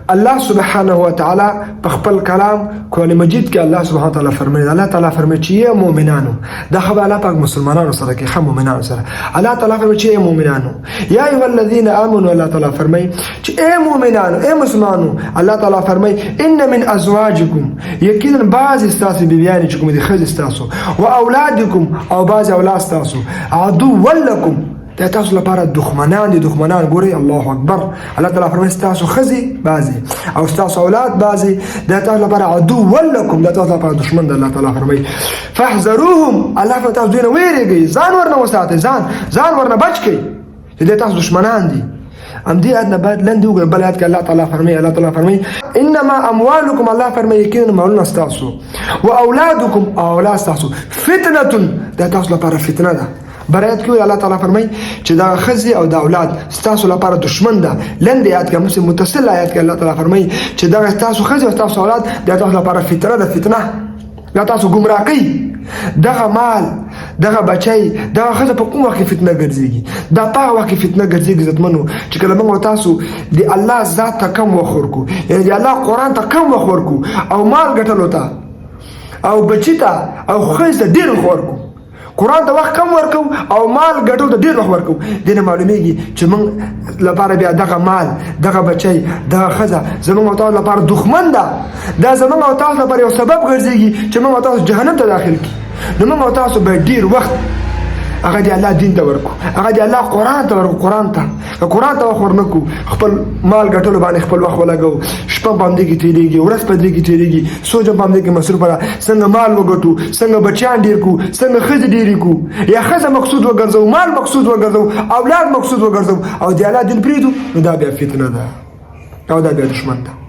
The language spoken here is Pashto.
الله سبحانه وتعالى په خپل کلام قرآن مجید کې الله سبحانه وتعالى فرمایي الله تعالی فرمایي چې ای مؤمنانو دا خبر الله پاک مسلمانانو سره کې خو مؤمنانو سره الله تعالی فرمایي چې ای مؤمنانو یا ایها الذين امنوا الله تعالی فرمایي چې ای مؤمنانو ای مسلمانانو الله تعالی فرمایي ان من ازواجکم یقینا بعض استاسو بیبیان چې کوم دي خځې استاسو او اولادکم او بعض اولاد استاسو عدو ولکم دا تاسو لپاره دښمنان دي دښمنان ګوري الله اکبر الله تعالی فرمایي تاسو خزي بعضي او تاسو اولاد بعضي دا تاسو لپاره عدو ولکم دا تاسو لپاره دښمن دی الله تعالی فرمایي فاحذروهم الله تعالی دوی نه ویریږي ځان ورنه وساتئ ځان ورنه بچ کړئ چې دا تاسو دښمنان دي ام دي ادنى بعد لن دوغ بلاد الله تعالى فرمي انما اموالكم الله فرمي يكين مولنا استاسو واولادكم اولاد استاسو فتنه دا تاسو لپاره فتنه ده برایت کې الله تعالی فرمای چې دا خزي او دا اولاد ستاسو لپاره دشمن ده لند آیات کې مسلم متصل آیات کې الله تعالی فرمای چې دا تاسو خزي او تاسو اولاد دا تاسو لپاره فتنه ده فتنه دا تاسو گمراه کوي دغه مال دغه بچي دغه خزه په کوم وخت فتنه ګرځيږي دا په وخت فتنه ګرځيږي زتمنو چې کله موږ تاسو دی الله ذات ته کم وخورکو یعنی دی الله قران ته کم وخورکو او مال ګټلو ته او بچی ته او خزه ډیر وخورکو قرآن ته وخت کم ورکو او مال ګټو ته ډیر وخت ورکو دنه معلومیږي چې موږ لپاره بیا دغه مال دغه بچي دغه خزه زموږ او تاسو لپاره دښمن ده دا زموږ او تاسو لپاره یو سبب ګرځيږي چې موږ او تاسو جهنم ته داخل کی نو موږ او تاسو به ډیر وخت هغه دی الله دین ته ورکو هغه دی الله قرآن ته ورکو قرآن ته ورنکو خپل مال ګټلو باندې خپل وخت ولګو شپه باندې کې تیریږي ورځ باندې کې تیریږي سوچ باندې کې مصرف را څنګه مال وګټو څنګه بچیان ډیر کو څنګه خزه ډیر کو یا خزه مقصود وګرځو مال مقصود وګرځو اولاد مقصود وګرځو او دی الله دین پریدو نو دا بیا فتنه ده او دا بیا دشمن ده